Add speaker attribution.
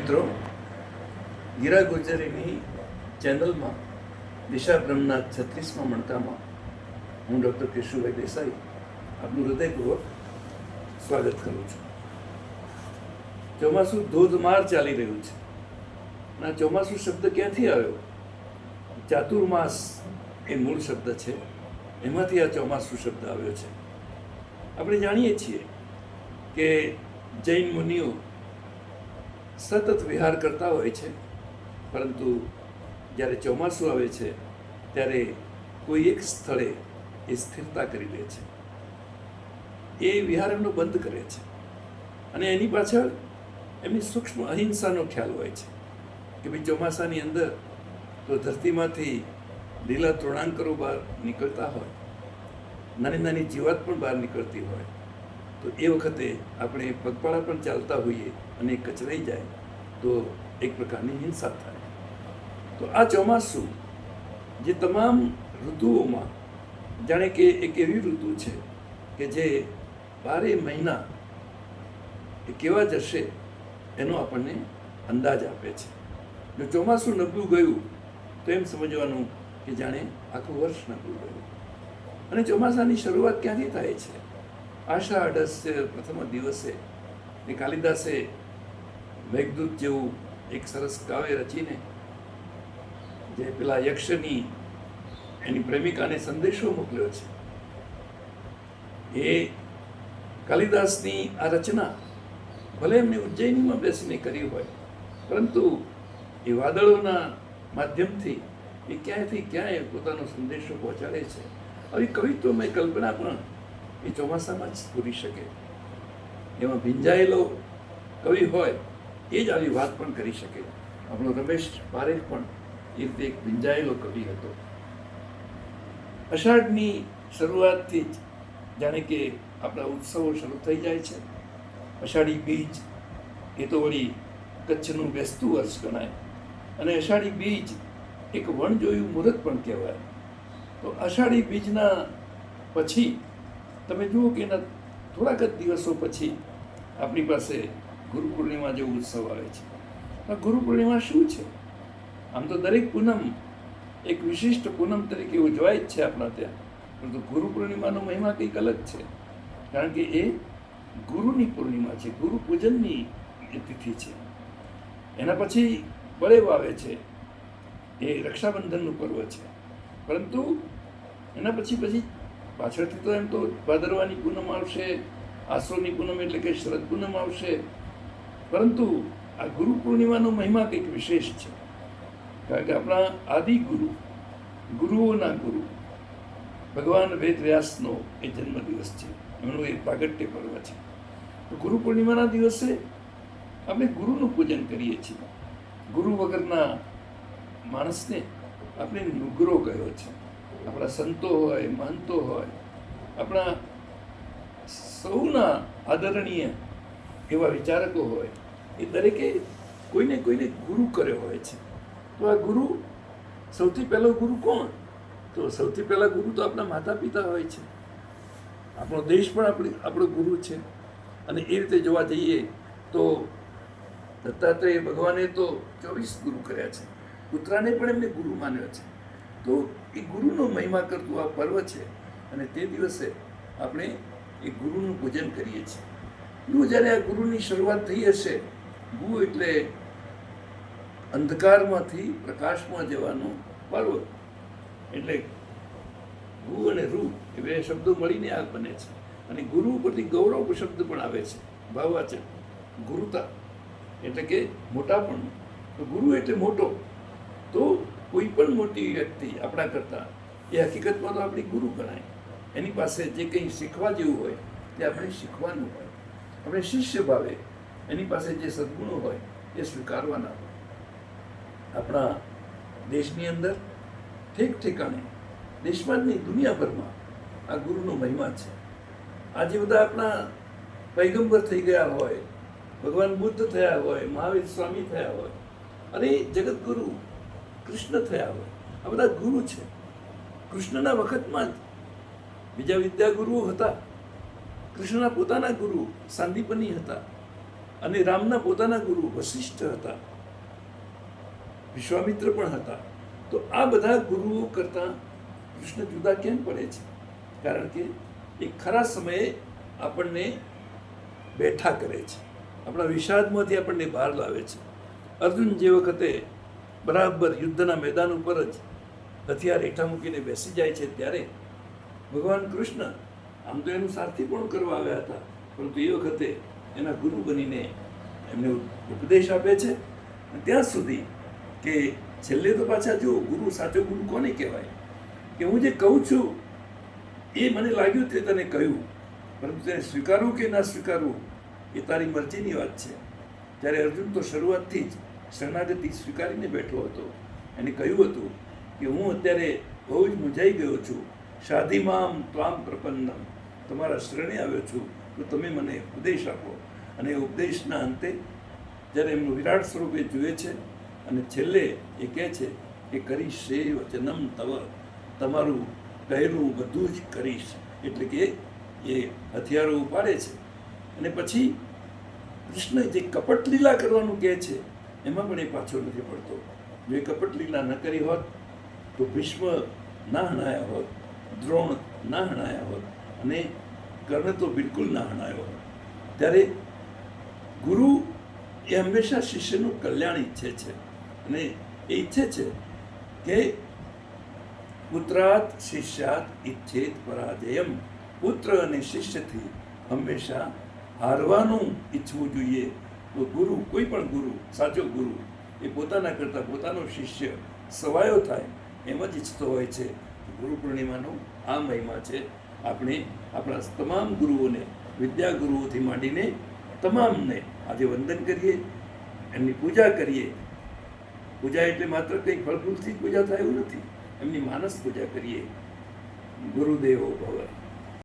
Speaker 1: મિત્રો, ગીરા ગુજરીની ચેનલમાં દિશા બ્રહ્મના 36મા મણકામાં હું ડૉક્ટર કેશુભાઈ દેસાઈ આપનું હૃદયપૂર્વક સ્વાગત કરું છું. ચોમાસું ધોધમાર ચાલી રહ્યું છે અને આ ચોમાસું શબ્દ ક્યાંથી આવ્યો? ચાતુર્માસ એ મૂળ શબ્દ છે, એમાંથી આ ચોમાસું શબ્દ આવ્યો છે. આપણે જાણીએ છીએ કે જૈન મુનિઓ સતત વિહાર કરતા હોય છે, પરંતુ જ્યારે ચોમાસું આવે છે ત્યારે કોઈ એક સ્થળે એ સ્થિરતા કરી લે છે, એ વિહાર એમનો બંધ કરે છે અને એની પાછળ એમની સૂક્ષ્મ અહિંસાનો ખ્યાલ હોય છે કે ભાઈ ચોમાસાની અંદર તો ધરતીમાંથી લીલા તૃણાંકરો બહાર નીકળતા હોય, નાની નાની જીવાત પણ બહાર નીકળતી હોય, તો એ વખતે આપણે પગપાળા પણ ચાલતા હોઈએ અને એ કચરાઈ જાય તો એક પ્રકારની હિંસા થાય. તો આ ચોમાસું જે તમામ ઋતુઓમાં જાણે કે એક એવી ઋતુ છે કે જે 12 મહિના એ કેવા જશે એનો આપણને અંદાજ આપે છે. જો ચોમાસું નબળું ગયું તો એમ સમજવાનું કે જાણે આખું વર્ષ નબળું ગયું. અને ચોમાસાની શરૂઆત ક્યાંથી થાય છે? આષાઢસ્ય પ્રથમ દિવસે એ કાલિદાસે મેઘદૂત જેવું એક સરસ કાવ્ય રચીને જે પેલા યક્ષની એની પ્રેમિકાને સંદેશો મોકલ્યો છે, એ કાલિદાસની આ રચના ભલે એમને ઉજ્જૈનીમાં બેસીને કરી હોય, પરંતુ એ વાદળોના માધ્યમથી એ ક્યાંયથી ક્યાંય પોતાનો સંદેશો પહોંચાડે છે. આવી કવિત્વમય કલ્પના પણ એ ચોમાસામાં જ પૂરી શકે. એમાં ભીંજાયેલો કવિ હોય એ જ આવી વાત પણ કરી શકે. આપણો રમેશ પારેખ પણ એ રીતે એક ભીંજાયેલો કવિ હતો. અષાઢની શરૂઆતથી જ જાણે કે આપણા ઉત્સવો શરૂ થઈ જાય છે. અષાઢી બીજ એ તો વળી કચ્છનું બેસતું વર્ષ ગણાય અને અષાઢી બીજ એક વણજોયું મુહૂર્ત પણ કહેવાય. તો અષાઢી બીજના પછી તમે જુઓ કે એના થોડાક જ દિવસો પછી આપણી પાસે ગુરુ પૂર્ણિમા જેવો ઉત્સવ આવે છે. આ ગુરુ પૂર્ણિમા શું છે? આમ તો દરેક પૂનમ એક વિશિષ્ટ પૂનમ તરીકે ઉજવાય જ છે આપણા ત્યાં, પરંતુ ગુરુ પૂર્ણિમાનો મહિમા કંઈક અલગ છે, કારણ કે એ ગુરુની પૂર્ણિમા છે, ગુરુ પૂજનની તિથિ છે. એના પછી બળેવ આવે છે, એ રક્ષાબંધનનું પર્વ છે, પરંતુ એના પછી પાછળથી તો એમ તો ભાદરવાની પૂનમ આવશે, આસો પૂનમ એટલે કે શરદ પૂનમ આવશે, પરંતુ આ ગુરુ પૂર્ણિમાનો મહિમા કંઈક વિશેષ છે, કારણ કે આપણા આદિ ગુરુ, ગુરુઓના ગુરુ ભગવાન વેદ વ્યાસનો એ જન્મદિવસ છે, એમનું એ પ્રાગટ્ય પર્વ છે. તો ગુરુ પૂર્ણિમાના દિવસે આપણે ગુરુનું પૂજન કરીએ છીએ. ગુરુ વગરના માણસને આપણે નુગરો કહ્યો છે. આપણા સંતો હોય, મહંતો હોય, આપણા સૌના આદરણીય એવા વિચારકો હોય, એ દરેકે કોઈને કોઈને ગુરુ કર્યો હોય છે. તો આ ગુરુ, સૌથી પહેલો ગુરુ કોણ? તો સૌથી પહેલા ગુરુ તો આપણા માતા પિતા હોય છે. આપણો દેશ પણ આપણો ગુરુ છે. અને એ રીતે જોવા જઈએ તો દત્તાત્રેય ભગવાને તો 24 ગુરુ કર્યા છે. પુત્રાને પણ એમને ગુરુ માન્યો છે. તો એ ગુરુનો મહિમા કરતું આ પર્વ છે અને તે દિવસે આપણે એ ગુરુનું પૂજન કરીએ છીએ. જ્યારે આ ગુરુની શરૂઆત થઈ હશે, ગુ એટલે અંધકારમાંથી પ્રકાશમાં જવાનું પર્વ, એટલે ગુ અને રૂ એ બે શબ્દો મળીને આ બને છે. અને ગુરુ પરથી ગૌરવ શબ્દ પણ આવે છે, ભાવવાચક. ગુરુતા એટલે કે મોટાપણું. તો ગુરુ એટલે મોટો. તો કોઈ પણ મોટી વ્યક્તિ આપણા કરતાં એ હકીકતમાં તો આપણી ગુરુ ગણાય. એની પાસે જે કંઈ શીખવા જેવું હોય તે આપણે શીખવાનું હોય. આપણે શિષ્ય ભાવે એની પાસે જે સદ્ગુણો હોય એ સ્વીકારવાના હોય. આપણા દેશની અંદર ઠેક ઠેકાણે, દેશમાં જ નહીં દુનિયાભરમાં આ ગુરુનો મહિમા છે. આજે બધા આપણા પૈગંબર થઈ ગયા હોય, ભગવાન બુદ્ધ થયા હોય, મહાવીર સ્વામી થયા હોય, અને જગતગુરુ કૃષ્ણ થયા હોય, આ બધા ગુરુ છે. કૃષ્ણના વખતમાં જ બીજા વિદ્યાગુરુઓ હતા. કૃષ્ણના પોતાના ગુરુ સાંદીપની હતા. અને રામના પોતાના ગુરુ વશિષ્ઠ હતા, વિશ્વામિત્ર પણ હતા. તો આ બધા ગુરુઓ કરતાં કૃષ્ણ જુદા કેમ પડે છે? કારણ કે એ ખરા સમયે આપણને બેઠા કરે છે, આપણા વિષાદમાંથી આપણને બહાર લાવે છે. અર્જુન જે વખતે બરાબર યુદ્ધના મેદાન ઉપર જ હથિયાર હેઠા મૂકીને બેસી જાય છે, ત્યારે ભગવાન કૃષ્ણ આમ તો એનું સારથી પણ કરવા આવ્યા હતા, પરંતુ એ વખતે એના ગુરુ બનીને એમને ઉપદેશ આપે છે. ત્યાં સુધી કે છેલ્લે તો પાછા જો ગુરુ, સાચો ગુરુ કોને કહેવાય? કે હું જે કહું છું એ મને લાગ્યું તે તને કહ્યું, પરંતુ તેને સ્વીકારવું કે ના સ્વીકારવું એ તારી મરજીની વાત છે. ત્યારે અર્જુન તો શરૂઆતથી જ શરણાગતિ સ્વીકારીને બેઠો હતો. એને કહ્યું હતું કે હું અત્યારે બહુ જ મૂંઝાઈ ગયો છું, શાધિમામ ત્વામ પ્રપન્નમ, તમારા શરણે આવ્યો છું, તો તમે મને ઉપદેશ આપો. અને એ ઉપદેશના અંતે જ્યારે એમનું વિરાટ સ્વરૂપ એ જુએ છે અને છેલ્લે એ કહે છે કે કરીશ સે વચનમ તવ, તમારું કહેલું બધું જ કરીશ. એટલે કે એ હથિયારો ઉપાડે છે અને પછી કૃષ્ણ જે કપટ લીલા કરવાનું કહે છે એમાં પણ એ પાછો નથી પડતો. જો એ કપટ લીલા ન કરી હોત તો ભીષ્મ ના હણાયા હોત, દ્રોણ ના હણાયા હોત અને કર્ણ તો બિલકુલ ના હણાયો હોત. ત્યારે ગુરુ એ હંમેશા શિષ્યનું કલ્યાણ ઈચ્છે છે અને એ ઈચ્છે છે કે પુત્રાત શિષ્યાત ઈચ્છેત પરાજયમ, પુત્ર અને શિષ્યથી હંમેશા હારવાનું ઈચ્છવું જોઈએ. તો ગુરુ, કોઈ પણ ગુરુ, સાચો ગુરુ એ પોતાના કરતાં પોતાનો શિષ્ય સવાયો થાય એમ જ ઈચ્છતો હોય છે. ગુરુ પૂર્ણિમાનો આ મહિમા છે. આપણે આપણા તમામ ગુરુઓને, વિદ્યા ગુરુઓથી માંડીને તમામને આજે વંદન કરીએ, એમની પૂજા કરીએ. પૂજા એટલે માત્ર કંઈ ફળફૂલથી પૂજા થાય એવું નથી, એમની માનસ પૂજા કરીએ. ગુરુદેવો ભવ.